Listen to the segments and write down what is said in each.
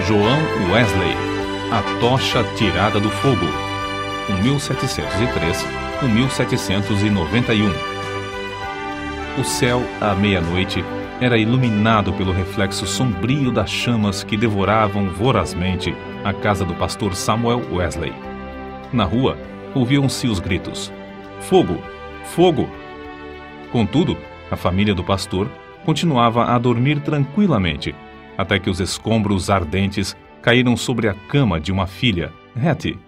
João Wesley, A Tocha Tirada do Fogo, 1703–1791. O céu, à meia-noite, era iluminado pelo reflexo sombrio das chamas que devoravam vorazmente a casa do pastor Samuel Wesley. Na rua, ouviam-se os gritos: "Fogo! Fogo!" Contudo, a família do pastor continuava a dormir tranquilamente, até que os escombros ardentes caíram sobre a cama de uma filha, Hattie.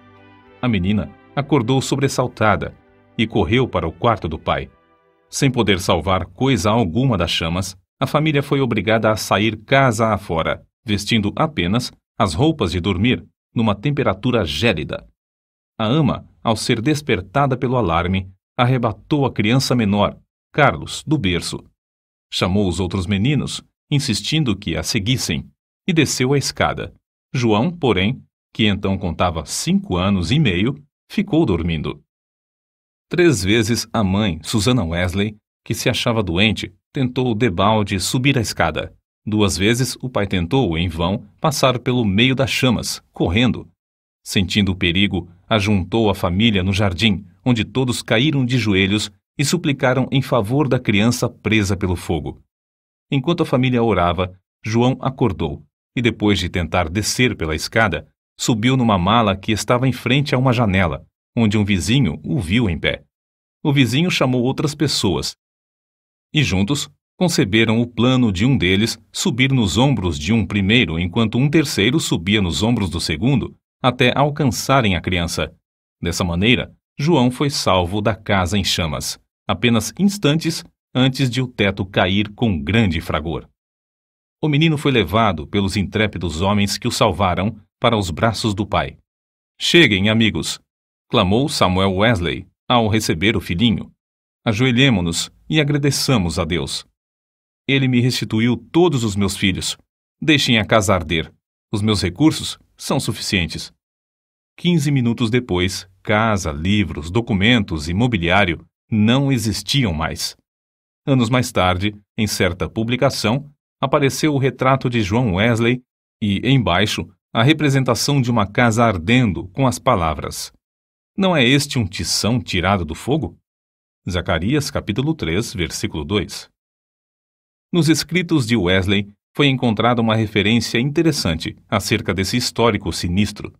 A menina acordou sobressaltada e correu para o quarto do pai. Sem poder salvar coisa alguma das chamas, a família foi obrigada a sair casa afora, vestindo apenas as roupas de dormir, numa temperatura gélida. A ama, ao ser despertada pelo alarme, arrebatou a criança menor, Carlos, do berço. Chamou os outros meninos, insistindo que a seguissem, e desceu a escada. João, porém, que então contava 5 anos e meio, ficou dormindo. 3 vezes a mãe, Susana Wesley, que se achava doente, tentou debalde subir a escada. 2 vezes o pai tentou, em vão, passar pelo meio das chamas, correndo. Sentindo o perigo, ajuntou a família no jardim, onde todos caíram de joelhos e suplicaram em favor da criança presa pelo fogo. Enquanto a família orava, João acordou e, depois de tentar descer pela escada, subiu numa mala que estava em frente a uma janela, onde um vizinho o viu em pé. O vizinho chamou outras pessoas e, juntos, conceberam o plano de um deles subir nos ombros de um primeiro, enquanto um terceiro subia nos ombros do segundo, até alcançarem a criança. Dessa maneira, João foi salvo da casa em chamas, apenas instantes antes de o teto cair com grande fragor. O menino foi levado pelos intrépidos homens que o salvaram para os braços do pai. "Cheguem, amigos!" clamou Samuel Wesley ao receber o filhinho. "Ajoelhemo-nos e agradeçamos a Deus. Ele me restituiu todos os meus filhos. Deixem a casa arder. Os meus recursos são suficientes." 15 minutos depois, casa, livros, documentos e mobiliário não existiam mais. Anos mais tarde, em certa publicação, apareceu o retrato de João Wesley e, embaixo, a representação de uma casa ardendo com as palavras: "Não é este um tição tirado do fogo?" Zacarias capítulo 3, versículo 2. Nos escritos de Wesley foi encontrada uma referência interessante acerca desse histórico sinistro.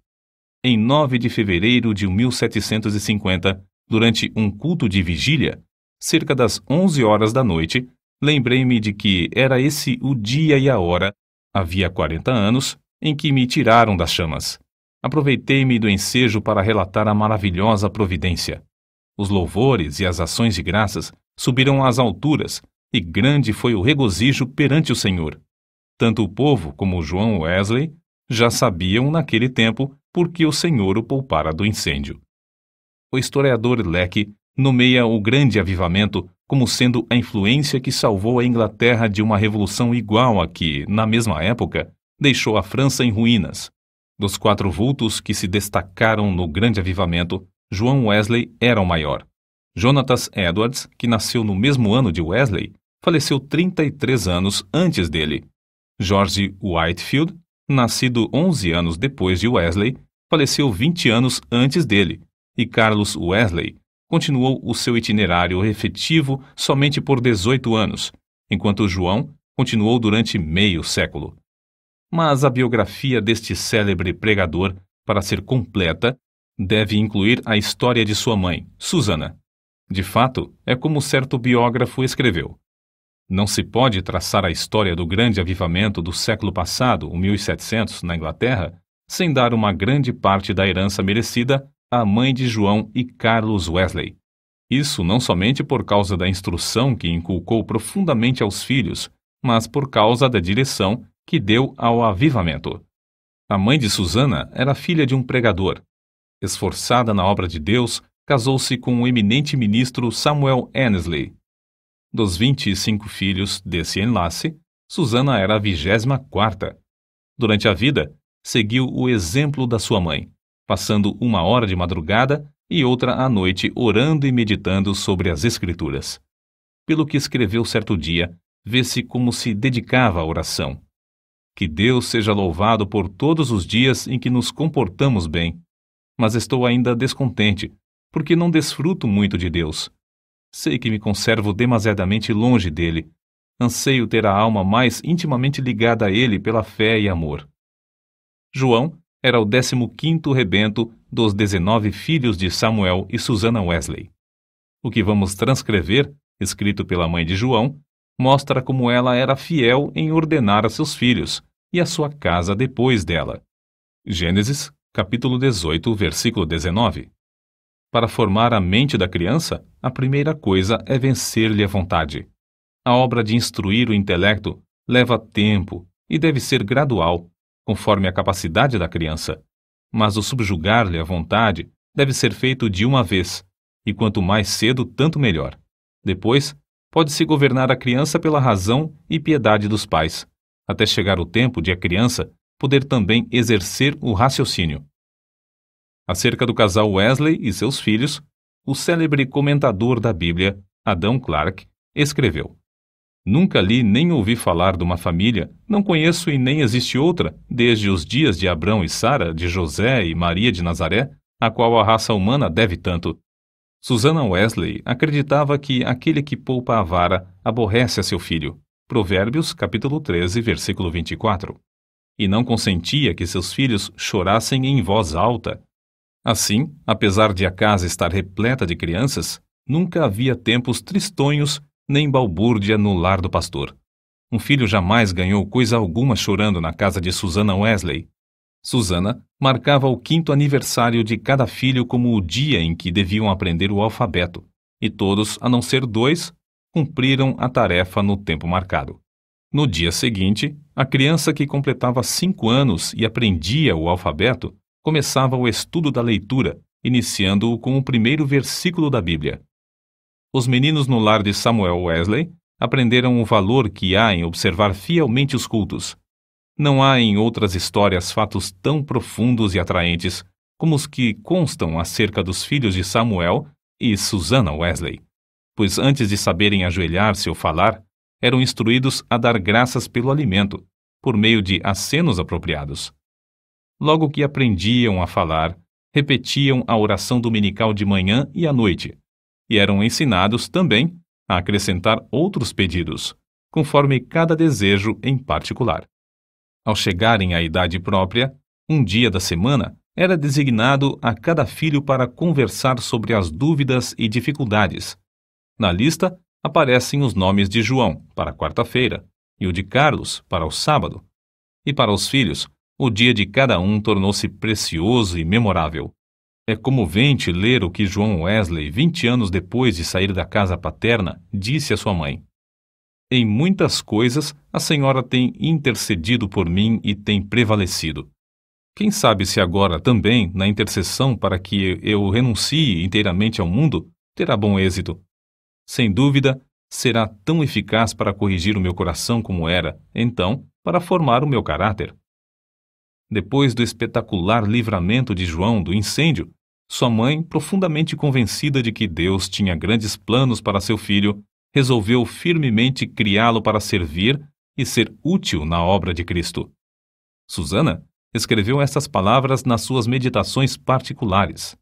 Em 9 de fevereiro de 1750, durante um culto de vigília, cerca das 11 horas da noite, lembrei-me de que era esse o dia e a hora, havia 40 anos, em que me tiraram das chamas. Aproveitei-me do ensejo para relatar a maravilhosa providência. Os louvores e as ações de graças subiram às alturas, e grande foi o regozijo perante o Senhor. Tanto o povo como João Wesley já sabiam naquele tempo porque o Senhor o poupara do incêndio. O historiador Lecky nomeia o Grande Avivamento como sendo a influência que salvou a Inglaterra de uma revolução igual a que, na mesma época, deixou a França em ruínas. Dos 4 vultos que se destacaram no Grande Avivamento, João Wesley era o maior. Jonathan Edwards, que nasceu no mesmo ano de Wesley, faleceu 33 anos antes dele. George Whitefield, nascido 11 anos depois de Wesley, faleceu 20 anos antes dele, e Carlos Wesley continuou o seu itinerário efetivo somente por 18 anos, enquanto João continuou durante meio século. Mas a biografia deste célebre pregador, para ser completa, deve incluir a história de sua mãe, Susana. De fato, é como certo biógrafo escreveu: "Não se pode traçar a história do grande avivamento do século passado, o 1700, na Inglaterra, sem dar uma grande parte da herança merecida à mãe de João e Carlos Wesley. Isso não somente por causa da instrução que inculcou profundamente aos filhos, mas por causa da direção que deu ao avivamento. A mãe de Susana era filha de um pregador. Esforçada na obra de Deus, casou-se com o eminente ministro Samuel Annesley. Dos 25 filhos desse enlace, Susana era a 24ª. Durante a vida, seguiu o exemplo da sua mãe, passando 1 hora de madrugada e outra à noite orando e meditando sobre as Escrituras. Pelo que escreveu certo dia, vê-se como se dedicava à oração. Que Deus seja louvado por todos os dias em que nos comportamos bem. Mas estou ainda descontente, porque não desfruto muito de Deus. Sei que me conservo demasiadamente longe dele. Anseio ter a alma mais intimamente ligada a ele pela fé e amor. João era o 15º rebento dos 19 filhos de Samuel e Susannah Wesley. O que vamos transcrever, escrito pela mãe de João, mostra como ela era fiel em ordenar a seus filhos e a sua casa depois dela. Gênesis, capítulo 18, versículo 19. Para formar a mente da criança, a primeira coisa é vencer-lhe a vontade. A obra de instruir o intelecto leva tempo e deve ser gradual, conforme a capacidade da criança. Mas o subjugar-lhe a vontade deve ser feito de uma vez, e quanto mais cedo, tanto melhor. Depois, pode-se governar a criança pela razão e piedade dos pais, até chegar o tempo de a criança poder também exercer o raciocínio. Acerca do casal Wesley e seus filhos, o célebre comentador da Bíblia, Adam Clarke, escreveu: Nunca li nem ouvi falar de uma família, não conheço e nem existe outra, desde os dias de Abrão e Sara, de José e Maria de Nazaré, a qual a raça humana deve tanto. Susannah Wesley acreditava que aquele que poupa a vara aborrece a seu filho. Provérbios, capítulo 13, versículo 24. E não consentia que seus filhos chorassem em voz alta. Assim, apesar de a casa estar repleta de crianças, nunca havia tempos tristonhos nem balbúrdia no lar do pastor. Um filho jamais ganhou coisa alguma chorando na casa de Susannah Wesley. Susannah marcava o 5º aniversário de cada filho como o dia em que deviam aprender o alfabeto, e todos, a não ser 2, cumpriram a tarefa no tempo marcado. No dia seguinte, a criança que completava 5 anos e aprendia o alfabeto começava o estudo da leitura, iniciando-o com o primeiro versículo da Bíblia. Os meninos no lar de Samuel Wesley aprenderam o valor que há em observar fielmente os cultos. Não há em outras histórias fatos tão profundos e atraentes como os que constam acerca dos filhos de Samuel e Susannah Wesley, pois antes de saberem ajoelhar-se ou falar, eram instruídos a dar graças pelo alimento, por meio de acenos apropriados. Logo que aprendiam a falar, repetiam a oração dominical de manhã e à noite, e eram ensinados também a acrescentar outros pedidos, conforme cada desejo em particular. Ao chegarem à idade própria, um dia da semana era designado a cada filho para conversar sobre as dúvidas e dificuldades. Na lista aparecem os nomes de João, para a quarta-feira, e o de Carlos, para o sábado. E para os filhos, o dia de cada um tornou-se precioso e memorável. É comovente ler o que João Wesley, 20 anos depois de sair da casa paterna, disse à sua mãe: Em muitas coisas, a senhora tem intercedido por mim e tem prevalecido. Quem sabe se agora também, na intercessão para que eu renuncie inteiramente ao mundo, terá bom êxito. Sem dúvida, será tão eficaz para corrigir o meu coração como era, então, para formar o meu caráter. Depois do espetacular livramento de João do incêndio, sua mãe, profundamente convencida de que Deus tinha grandes planos para seu filho, resolveu firmemente criá-lo para servir e ser útil na obra de Cristo. Susannah escreveu estas palavras nas suas meditações particulares: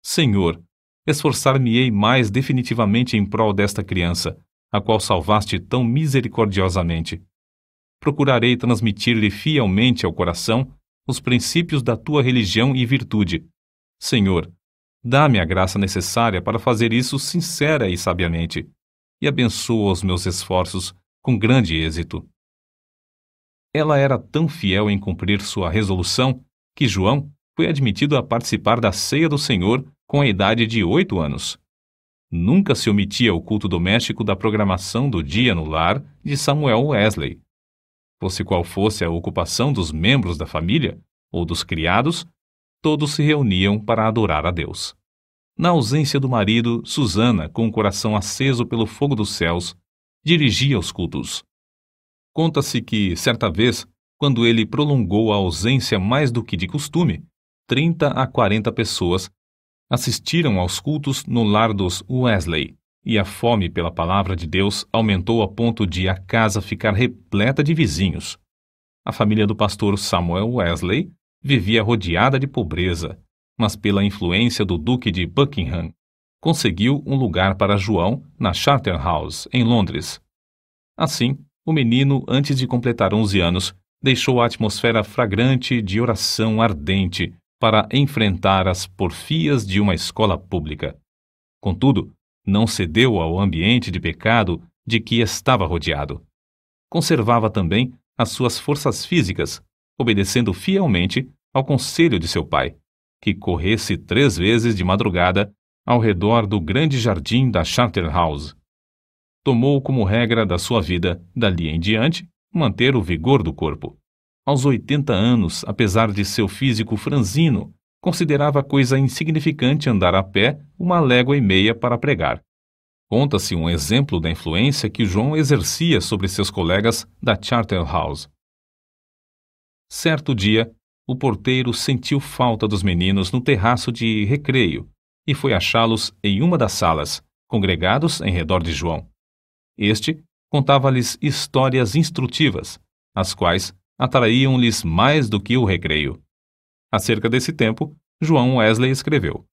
Senhor, esforçar-me-ei mais definitivamente em prol desta criança, a qual salvaste tão misericordiosamente. Procurarei transmitir-lhe fielmente ao coração os princípios da tua religião e virtude. Senhor, dá-me a graça necessária para fazer isso sincera e sabiamente, e abençoa os meus esforços com grande êxito. Ela era tão fiel em cumprir sua resolução que João foi admitido a participar da ceia do Senhor com a idade de 8 anos. Nunca se omitia o culto doméstico da programação do dia no lar de Samuel Wesley. Fosse qual fosse a ocupação dos membros da família ou dos criados, todos se reuniam para adorar a Deus. Na ausência do marido, Susannah, com o coração aceso pelo fogo dos céus, dirigia os cultos. Conta-se que, certa vez, quando ele prolongou a ausência mais do que de costume, 30 a 40 pessoas assistiram aos cultos no lar dos Wesley, e a fome pela palavra de Deus aumentou a ponto de a casa ficar repleta de vizinhos. A família do pastor Samuel Wesley vivia rodeada de pobreza, mas pela influência do Duque de Buckingham, conseguiu um lugar para João na Charterhouse, em Londres. Assim, o menino, antes de completar 11 anos, deixou a atmosfera fragrante de oração ardente para enfrentar as porfias de uma escola pública. Contudo, não cedeu ao ambiente de pecado de que estava rodeado. Conservava também as suas forças físicas, obedecendo fielmente ao conselho de seu pai, que corresse 3 vezes de madrugada ao redor do grande jardim da Charterhouse. Tomou como regra da sua vida, dali em diante, manter o vigor do corpo. Aos 80 anos, apesar de seu físico franzino, considerava coisa insignificante andar a pé 1,5 léguas para pregar. Conta-se um exemplo da influência que João exercia sobre seus colegas da Charterhouse. Certo dia, o porteiro sentiu falta dos meninos no terraço de recreio e foi achá-los em uma das salas, congregados em redor de João. Este contava-lhes histórias instrutivas, as quais atraíam-lhes mais do que o recreio. Acerca desse tempo, João Wesley escreveu: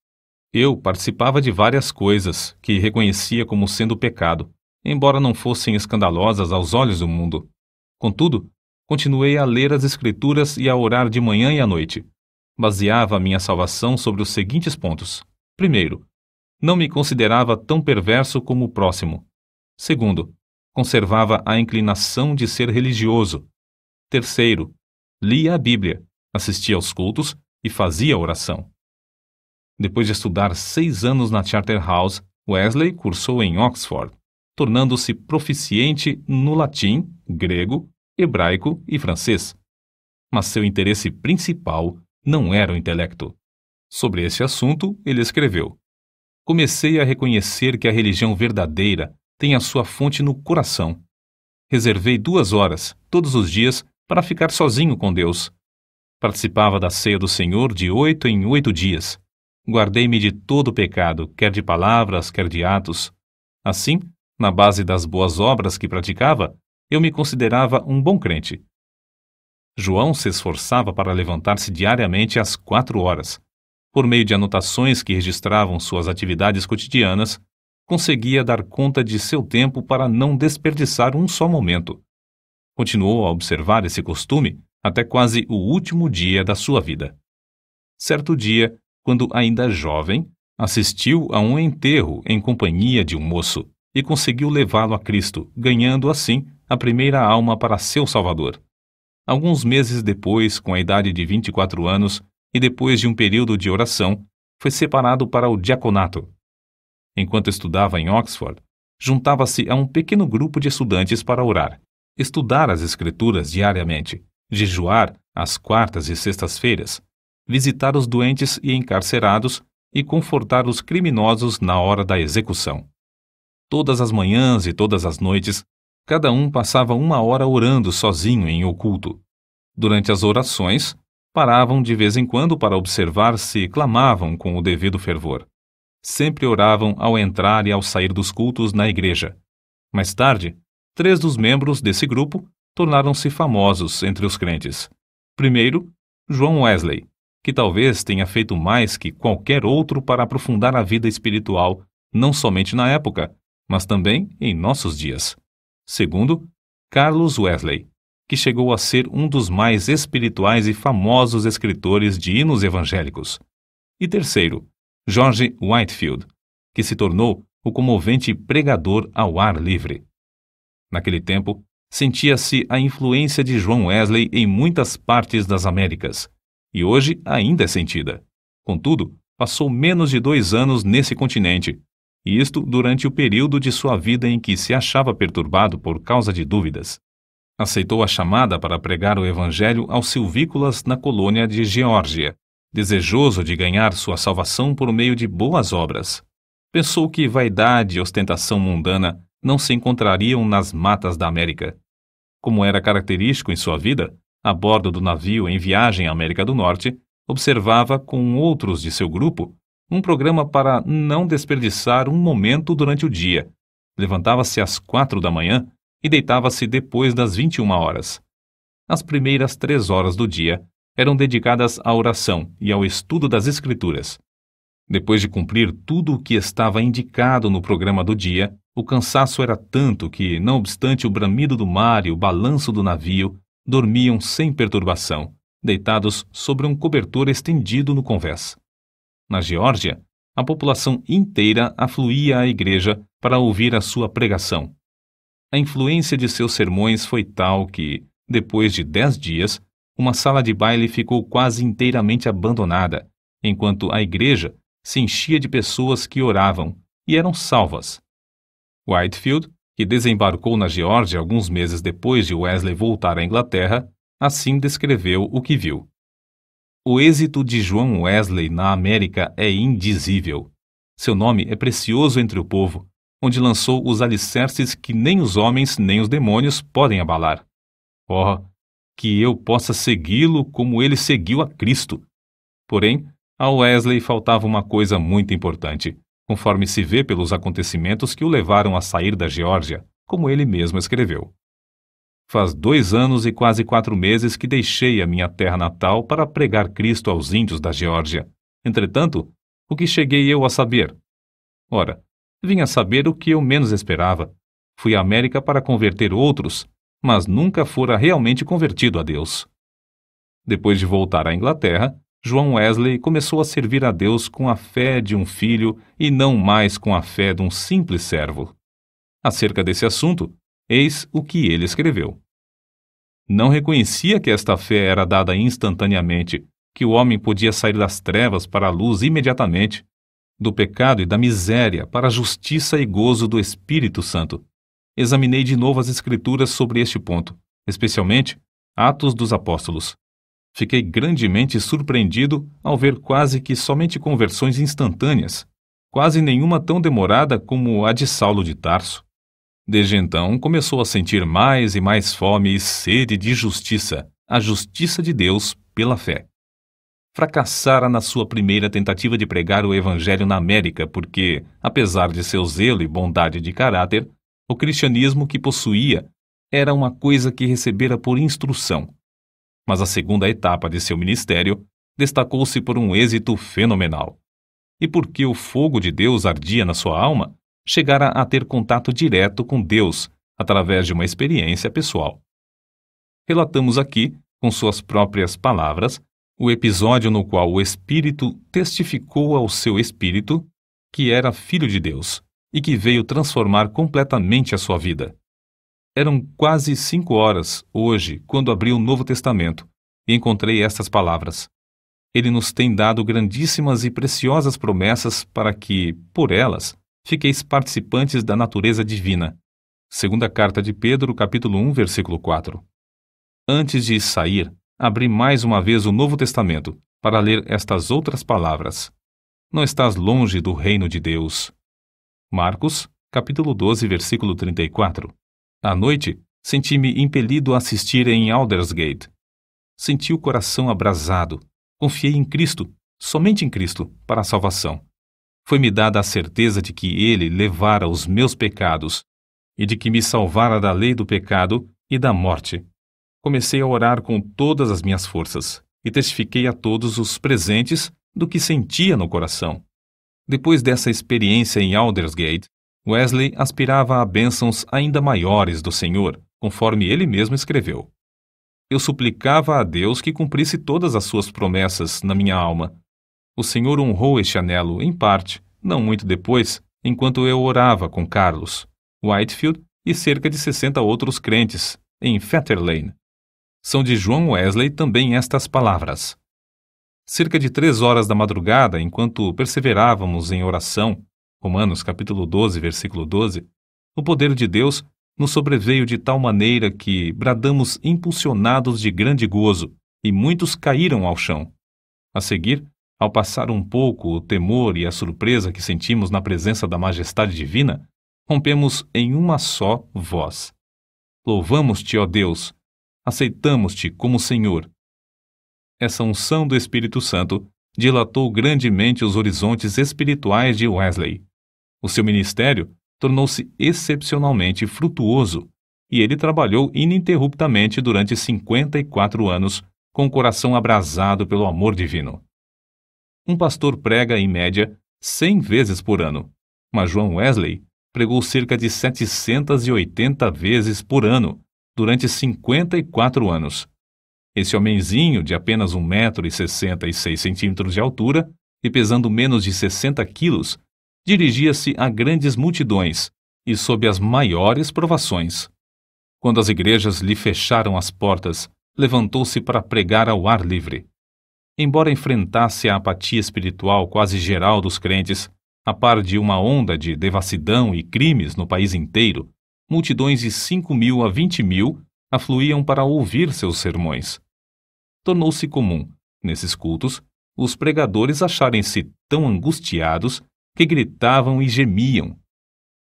Eu participava de várias coisas que reconhecia como sendo pecado, embora não fossem escandalosas aos olhos do mundo. Contudo, continuei a ler as Escrituras e a orar de manhã e à noite. Baseava a minha salvação sobre os seguintes pontos. Primeiro, não me considerava tão perverso como o próximo. Segundo, conservava a inclinação de ser religioso. Terceiro, lia a Bíblia, assistia aos cultos e fazia oração. Depois de estudar 6 anos na Charterhouse, Wesley cursou em Oxford, tornando-se proficiente no latim, grego, hebraico e francês. Mas seu interesse principal não era o intelecto. Sobre esse assunto, ele escreveu: Comecei a reconhecer que a religião verdadeira tem a sua fonte no coração. Reservei 2 horas, todos os dias, para ficar sozinho com Deus. Participava da ceia do Senhor de 8 em 8 dias. Guardei-me de todo pecado, quer de palavras, quer de atos. Assim, na base das boas obras que praticava, eu me considerava um bom crente. João se esforçava para levantar-se diariamente às 4 horas. Por meio de anotações que registravam suas atividades cotidianas, conseguia dar conta de seu tempo para não desperdiçar um só momento. Continuou a observar esse costume até quase o último dia da sua vida. Certo dia, quando ainda jovem, assistiu a um enterro em companhia de um moço e conseguiu levá-lo a Cristo, ganhando assim a primeira alma para seu Salvador. Alguns meses depois, com a idade de 24 anos e depois de um período de oração, foi separado para o diaconato. Enquanto estudava em Oxford, juntava-se a um pequeno grupo de estudantes para orar, estudar as Escrituras diariamente, jejuar às quartas e sextas-feiras, visitar os doentes e encarcerados e confortar os criminosos na hora da execução. Todas as manhãs e todas as noites, cada um passava 1 hora orando sozinho em oculto. Durante as orações, paravam de vez em quando para observar se clamavam com o devido fervor. Sempre oravam ao entrar e ao sair dos cultos na igreja. Mais tarde, 3 dos membros desse grupo tornaram-se famosos entre os crentes. Primeiro, João Wesley, que talvez tenha feito mais que qualquer outro para aprofundar a vida espiritual, não somente na época, mas também em nossos dias. Segundo, Carlos Wesley, que chegou a ser um dos mais espirituais e famosos escritores de hinos evangélicos. E terceiro, George Whitefield, que se tornou o comovente pregador ao ar livre. Naquele tempo, sentia-se a influência de João Wesley em muitas partes das Américas, e hoje ainda é sentida. Contudo, passou menos de 2 anos nesse continente, e isto durante o período de sua vida em que se achava perturbado por causa de dúvidas. Aceitou a chamada para pregar o evangelho aos silvícolas na colônia de Geórgia, desejoso de ganhar sua salvação por meio de boas obras. Pensou que vaidade e ostentação mundana não se encontrariam nas matas da América. Como era característico em sua vida, a bordo do navio em viagem à América do Norte, observava com outros de seu grupo um programa para não desperdiçar um momento durante o dia. Levantava-se às 4 da manhã e deitava-se depois das 21 horas. As primeiras 3 horas do dia eram dedicadas à oração e ao estudo das Escrituras. Depois de cumprir tudo o que estava indicado no programa do dia, o cansaço era tanto que, não obstante o bramido do mar e o balanço do navio, dormiam sem perturbação, deitados sobre um cobertor estendido no convés. Na Geórgia, a população inteira afluía à igreja para ouvir a sua pregação. A influência de seus sermões foi tal que, depois de 10 dias, uma sala de baile ficou quase inteiramente abandonada, enquanto a igreja se enchia de pessoas que oravam e eram salvas. Whitefield, que desembarcou na Geórgia alguns meses depois de Wesley voltar à Inglaterra, assim descreveu o que viu. O êxito de João Wesley na América é indizível. Seu nome é precioso entre o povo, onde lançou os alicerces que nem os homens nem os demônios podem abalar. Oh, que eu possa segui-lo como ele seguiu a Cristo! Porém, a Wesley faltava uma coisa muito importante, conforme se vê pelos acontecimentos que o levaram a sair da Geórgia, como ele mesmo escreveu. Faz 2 anos e quase 4 meses que deixei a minha terra natal para pregar Cristo aos índios da Geórgia. Entretanto, o que cheguei eu a saber? Ora, vim a saber o que eu menos esperava. Fui à América para converter outros, mas nunca fora realmente convertido a Deus. Depois de voltar à Inglaterra, João Wesley começou a servir a Deus com a fé de um filho e não mais com a fé de um simples servo. Acerca desse assunto, eis o que ele escreveu. Não reconhecia que esta fé era dada instantaneamente, que o homem podia sair das trevas para a luz imediatamente, do pecado e da miséria para a justiça e gozo do Espírito Santo. Examinei de novo as Escrituras sobre este ponto, especialmente Atos dos Apóstolos. Fiquei grandemente surpreendido ao ver quase que somente conversões instantâneas, quase nenhuma tão demorada como a de Saulo de Tarso. Desde então, começou a sentir mais e mais fome e sede de justiça, a justiça de Deus pela fé. Fracassara na sua primeira tentativa de pregar o Evangelho na América porque, apesar de seu zelo e bondade de caráter, o cristianismo que possuía era uma coisa que recebera por instrução. Mas a segunda etapa de seu ministério destacou-se por um êxito fenomenal. E porque o fogo de Deus ardia na sua alma, chegara a ter contato direto com Deus através de uma experiência pessoal. Relatamos aqui, com suas próprias palavras, o episódio no qual o Espírito testificou ao seu espírito que era filho de Deus e que veio transformar completamente a sua vida. Eram quase 5 horas, hoje, quando abri o Novo Testamento, e encontrei estas palavras. Ele nos tem dado grandíssimas e preciosas promessas para que, por elas, fiqueis participantes da natureza divina. Segunda carta de Pedro, capítulo 1, versículo 4. Antes de sair, abri mais uma vez o Novo Testamento, para ler estas outras palavras. Não estás longe do reino de Deus. Marcos, capítulo 12, versículo 34. À noite, senti-me impelido a assistir em Aldersgate. Senti o coração abrasado. Confiei em Cristo, somente em Cristo, para a salvação. Foi-me dada a certeza de que Ele levara os meus pecados e de que me salvara da lei do pecado e da morte. Comecei a orar com todas as minhas forças e testifiquei a todos os presentes do que sentia no coração. Depois dessa experiência em Aldersgate, Wesley aspirava a bênçãos ainda maiores do Senhor, conforme ele mesmo escreveu. Eu suplicava a Deus que cumprisse todas as suas promessas na minha alma. O Senhor honrou este anelo, em parte, não muito depois, enquanto eu orava com Carlos, Whitefield e cerca de 60 outros crentes, em Fetter Lane. São de João Wesley também estas palavras. Cerca de 3 horas da madrugada, enquanto perseverávamos em oração, Romanos capítulo 12, versículo 12, o poder de Deus nos sobreveio de tal maneira que bradamos impulsionados de grande gozo, e muitos caíram ao chão. A seguir, ao passar um pouco o temor e a surpresa que sentimos na presença da majestade divina, rompemos em uma só voz. Louvamos-te, ó Deus! Aceitamos-te como Senhor. Essa unção do Espírito Santo dilatou grandemente os horizontes espirituais de Wesley. O seu ministério tornou-se excepcionalmente frutuoso, e ele trabalhou ininterruptamente durante 54 anos, com o coração abrasado pelo amor divino. Um pastor prega, em média, 100 vezes por ano, mas João Wesley pregou cerca de 780 vezes por ano, durante 54 anos. Esse homenzinho, de apenas 1,66 m de altura e pesando menos de 60 quilos, dirigia-se a grandes multidões e sob as maiores provações. Quando as igrejas lhe fecharam as portas, levantou-se para pregar ao ar livre. Embora enfrentasse a apatia espiritual quase geral dos crentes, a par de uma onda de devassidão e crimes no país inteiro, multidões de 5.000 a 20.000 afluíam para ouvir seus sermões. Tornou-se comum, nesses cultos, os pregadores acharem-se tão angustiados que gritavam e gemiam.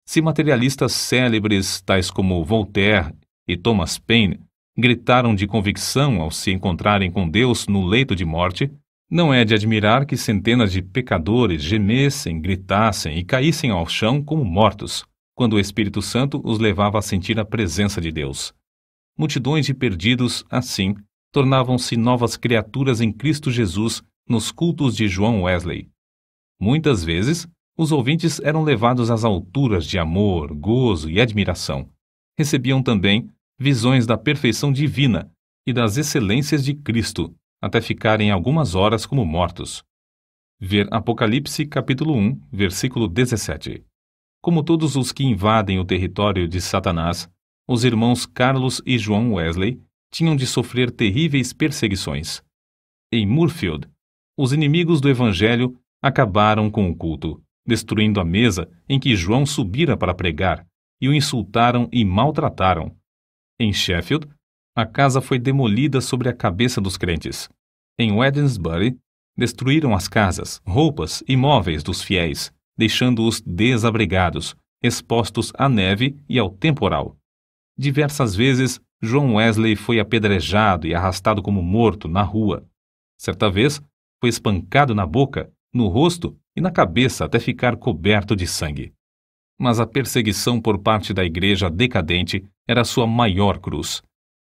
Se materialistas célebres, tais como Voltaire e Thomas Paine, gritaram de convicção ao se encontrarem com Deus no leito de morte, não é de admirar que centenas de pecadores gemessem, gritassem e caíssem ao chão como mortos, quando o Espírito Santo os levava a sentir a presença de Deus. Multidões de perdidos, assim, tornavam-se novas criaturas em Cristo Jesus nos cultos de João Wesley. Muitas vezes, os ouvintes eram levados às alturas de amor, gozo e admiração. Recebiam também visões da perfeição divina e das excelências de Cristo, até ficarem algumas horas como mortos. Ver Apocalipse capítulo 1, versículo 17. Como todos os que invadem o território de Satanás, os irmãos Carlos e João Wesley tinham de sofrer terríveis perseguições. Em Moorfield, os inimigos do Evangelho acabaram com o culto, destruindo a mesa em que João subira para pregar, e o insultaram e maltrataram. Em Sheffield, a casa foi demolida sobre a cabeça dos crentes. Em Wednesbury, destruíram as casas, roupas e móveis dos fiéis, deixando-os desabrigados, expostos à neve e ao temporal. Diversas vezes, João Wesley foi apedrejado e arrastado como morto na rua. Certa vez, foi espancado na boca, no rosto e na cabeça até ficar coberto de sangue. Mas a perseguição por parte da igreja decadente era sua maior cruz.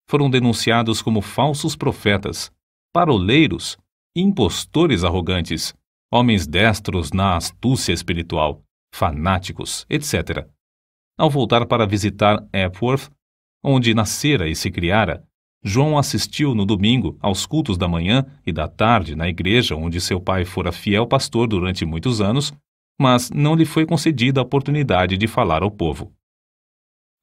Foram denunciados como falsos profetas, paroleiros, impostores arrogantes, homens destros na astúcia espiritual, fanáticos, etc. Ao voltar para visitar Epworth, onde nascera e se criara, João assistiu no domingo aos cultos da manhã e da tarde na igreja onde seu pai fora fiel pastor durante muitos anos, mas não lhe foi concedida a oportunidade de falar ao povo.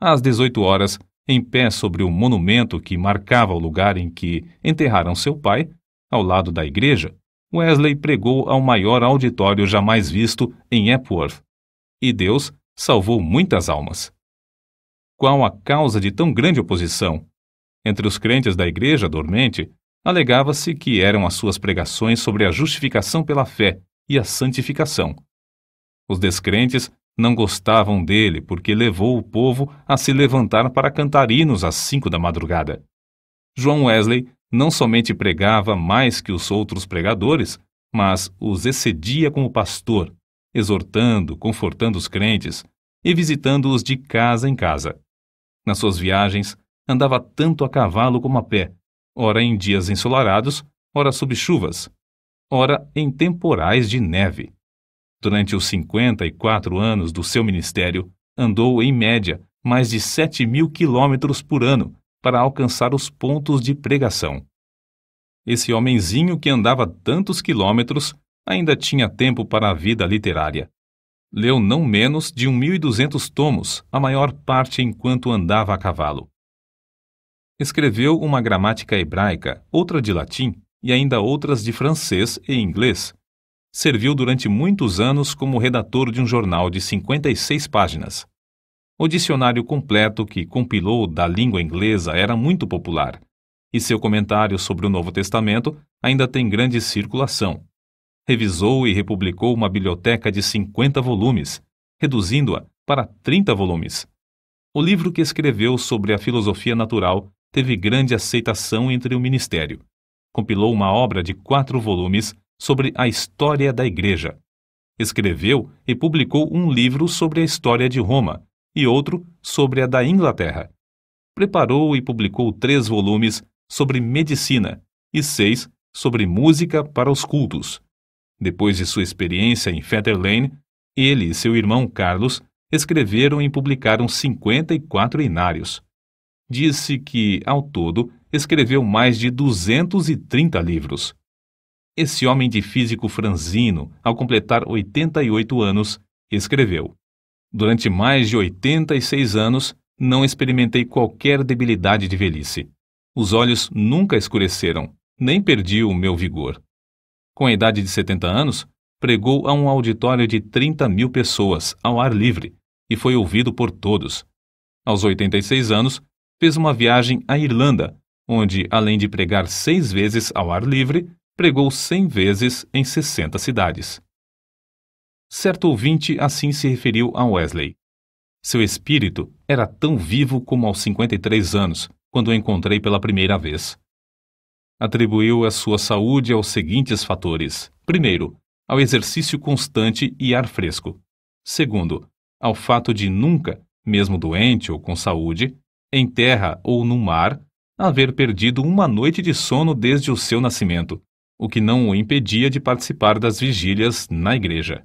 Às 18 horas, em pé sobre o monumento que marcava o lugar em que enterraram seu pai, ao lado da igreja, Wesley pregou ao maior auditório jamais visto em Epworth, e Deus salvou muitas almas. Qual a causa de tão grande oposição? Entre os crentes da igreja dormente, alegava-se que eram as suas pregações sobre a justificação pela fé e a santificação. Os descrentes não gostavam dele porque levou o povo a se levantar para cantar hinos às 5 da madrugada. João Wesley não somente pregava mais que os outros pregadores, mas os excedia como pastor, exortando, confortando os crentes e visitando-os de casa em casa. Nas suas viagens, andava tanto a cavalo como a pé, ora em dias ensolarados, ora sob chuvas, ora em temporais de neve. Durante os 54 anos do seu ministério, andou, em média, mais de 7.000 quilômetros por ano para alcançar os pontos de pregação. Esse homenzinho que andava tantos quilômetros ainda tinha tempo para a vida literária. Leu não menos de 1.200 tomos, a maior parte enquanto andava a cavalo. Escreveu uma gramática hebraica, outra de latim e ainda outras de francês e inglês. Serviu durante muitos anos como redator de um jornal de 56 páginas. O dicionário completo que compilou da língua inglesa era muito popular, e seu comentário sobre o Novo Testamento ainda tem grande circulação. Revisou e republicou uma biblioteca de 50 volumes, reduzindo-a para 30 volumes. O livro que escreveu sobre a filosofia natural teve grande aceitação entre o ministério. Compilou uma obra de 4 volumes sobre a história da Igreja. Escreveu e publicou um livro sobre a história de Roma e outro sobre a da Inglaterra. preparou e publicou 3 volumes sobre medicina e 6 sobre música para os cultos. Depois de sua experiência em Fetter Lane, ele e seu irmão Carlos escreveram e publicaram 54 inários. Disse que, ao todo, escreveu mais de 230 livros. Esse homem de físico franzino, ao completar 88 anos, escreveu: "Durante mais de 86 anos, não experimentei qualquer debilidade de velhice. Os olhos nunca escureceram, nem perdi o meu vigor." Com a idade de 70 anos, pregou a um auditório de 30.000 pessoas, ao ar livre, e foi ouvido por todos. Aos 86 anos, fez uma viagem à Irlanda, onde, além de pregar 6 vezes ao ar livre, pregou 100 vezes em 60 cidades. Certo ouvinte assim se referiu a Wesley: "Seu espírito era tão vivo como aos 53 anos, quando o encontrei pela primeira vez." Atribuiu a sua saúde aos seguintes fatores: primeiro, ao exercício constante e ar fresco; segundo, ao fato de nunca, mesmo doente ou com saúde, em terra ou no mar, haver perdido uma noite de sono desde o seu nascimento, o que não o impedia de participar das vigílias na igreja.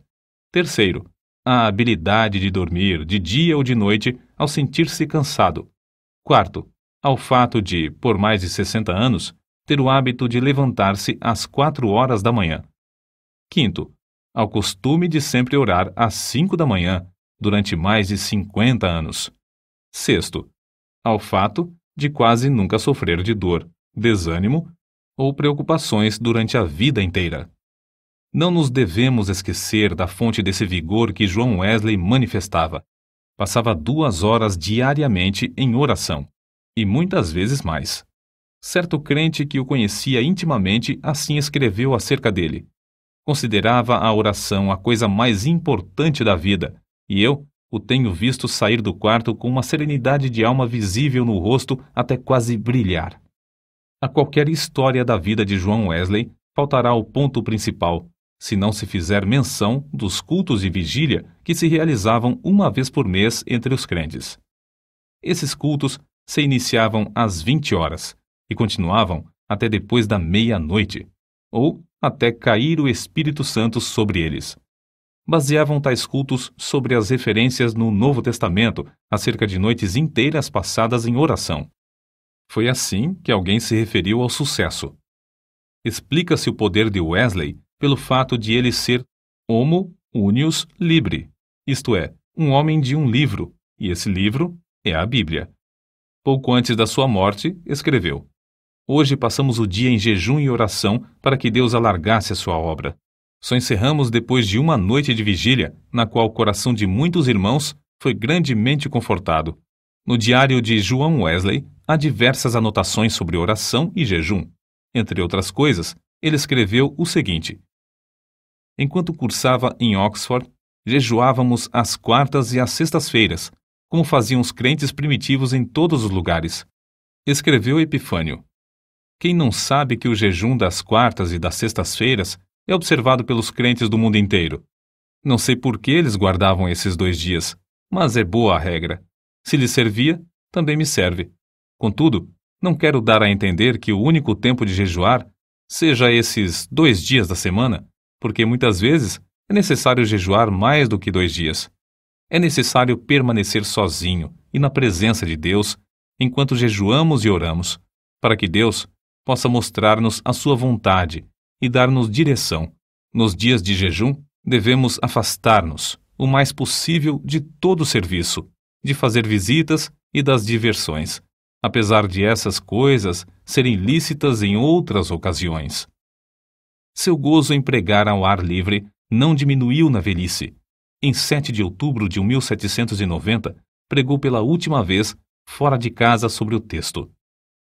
Terceiro, a habilidade de dormir de dia ou de noite ao sentir-se cansado. Quarto, ao fato de, por mais de 60 anos, ter o hábito de levantar-se às 4 horas da manhã. Quinto, ao costume de sempre orar às 5 da manhã, durante mais de 50 anos. Sexto, ao fato de quase nunca sofrer de dor, desânimo ou preocupações durante a vida inteira. Não nos devemos esquecer da fonte desse vigor que João Wesley manifestava. Passava 2 horas diariamente em oração, e muitas vezes mais. Certo crente que o conhecia intimamente assim escreveu acerca dele: "Considerava a oração a coisa mais importante da vida, e eu o tenho visto sair do quarto com uma serenidade de alma visível no rosto até quase brilhar." A qualquer história da vida de João Wesley faltará o ponto principal, se não se fizer menção dos cultos de vigília que se realizavam uma vez por mês entre os crentes. Esses cultos se iniciavam às 20 horas e continuavam até depois da meia-noite, ou até cair o Espírito Santo sobre eles. Baseavam tais cultos sobre as referências no Novo Testamento acerca de noites inteiras passadas em oração. Foi assim que alguém se referiu ao sucesso. Explica-se o poder de Wesley pelo fato de ele ser homo unius libri, isto é, um homem de um livro, e esse livro é a Bíblia. Pouco antes da sua morte, escreveu: "Hoje passamos o dia em jejum e oração para que Deus alargasse a sua obra. Só encerramos depois de uma noite de vigília, na qual o coração de muitos irmãos foi grandemente confortado." No diário de João Wesley, há diversas anotações sobre oração e jejum. Entre outras coisas, ele escreveu o seguinte: "Enquanto cursava em Oxford, jejuávamos às quartas e às sextas-feiras, como faziam os crentes primitivos em todos os lugares." Escreveu Epifânio: "Quem não sabe que o jejum das quartas e das sextas-feiras é observado pelos crentes do mundo inteiro? Não sei por que eles guardavam esses 2 dias, mas é boa a regra. Se lhes servia, também me serve. Contudo, não quero dar a entender que o único tempo de jejuar seja esses 2 dias da semana, porque muitas vezes é necessário jejuar mais do que 2 dias. É necessário permanecer sozinho e na presença de Deus enquanto jejuamos e oramos, para que Deus possa mostrar-nos a sua vontade e dar-nos direção. Nos dias de jejum, devemos afastar-nos o mais possível de todo serviço, de fazer visitas e das diversões, apesar de essas coisas serem lícitas em outras ocasiões." Seu gozo em pregar ao ar livre não diminuiu na velhice. Em 7 de outubro de 1790, pregou pela última vez fora de casa sobre o texto: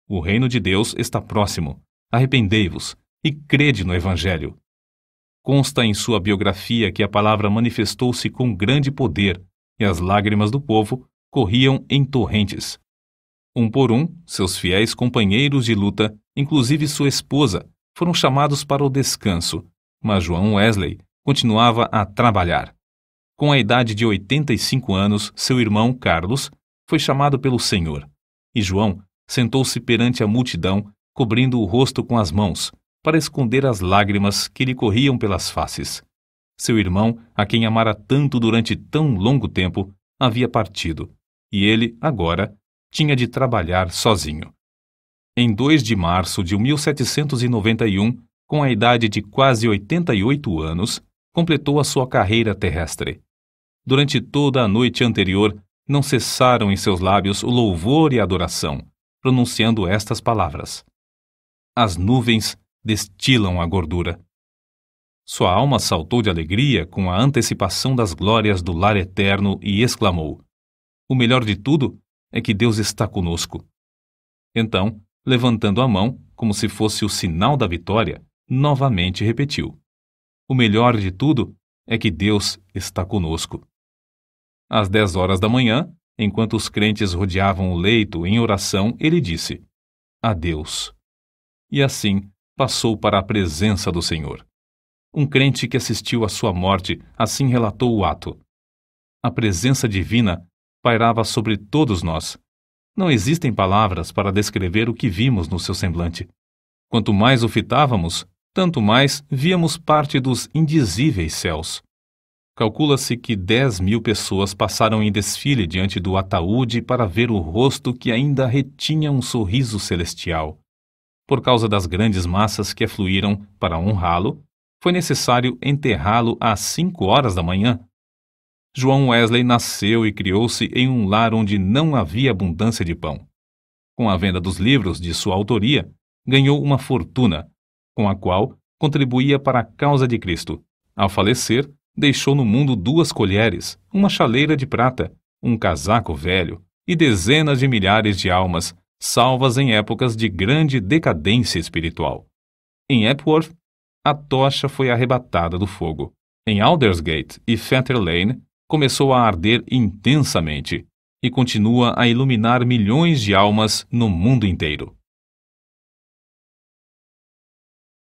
"O reino de Deus está próximo. Arrependei-vos e crede no Evangelho." Consta em sua biografia que a palavra manifestou-se com grande poder e as lágrimas do povo corriam em torrentes. Um por um, seus fiéis companheiros de luta, inclusive sua esposa, foram chamados para o descanso, mas João Wesley continuava a trabalhar. Com a idade de 85 anos, seu irmão Carlos foi chamado pelo Senhor, e João sentou-se perante a multidão, cobrindo o rosto com as mãos, para esconder as lágrimas que lhe corriam pelas faces. Seu irmão, a quem amara tanto durante tão longo tempo, havia partido, e ele, agora, tinha de trabalhar sozinho. Em 2 de março de 1791, com a idade de quase 88 anos, completou a sua carreira terrestre. Durante toda a noite anterior, não cessaram em seus lábios o louvor e a adoração, pronunciando estas palavras: as nuvens destilam a gordura. Sua alma saltou de alegria com a antecipação das glórias do lar eterno e exclamou: o melhor de tudo é que Deus está conosco. Então, levantando a mão, como se fosse o sinal da vitória, novamente repetiu: o melhor de tudo é que Deus está conosco. Às 10 horas da manhã, enquanto os crentes rodeavam o leito em oração, ele disse: adeus. E assim passou para a presença do Senhor. Um crente que assistiu à sua morte assim relatou o ato: a presença divina pairava sobre todos nós. Não existem palavras para descrever o que vimos no seu semblante. Quanto mais o fitávamos, tanto mais víamos parte dos indizíveis céus. Calcula-se que 10.000 pessoas passaram em desfile diante do ataúde para ver o rosto que ainda retinha um sorriso celestial. Por causa das grandes massas que afluíram para honrá-lo, foi necessário enterrá-lo às 5 horas da manhã. João Wesley nasceu e criou-se em um lar onde não havia abundância de pão. Com a venda dos livros de sua autoria, ganhou uma fortuna, com a qual contribuía para a causa de Cristo. Ao falecer, deixou no mundo 2 colheres, uma chaleira de prata, um casaco velho e dezenas de milhares de almas, salvas em épocas de grande decadência espiritual. Em Epworth, a tocha foi arrebatada do fogo. Em Aldersgate e Fetter Lane, começou a arder intensamente e continua a iluminar milhões de almas no mundo inteiro.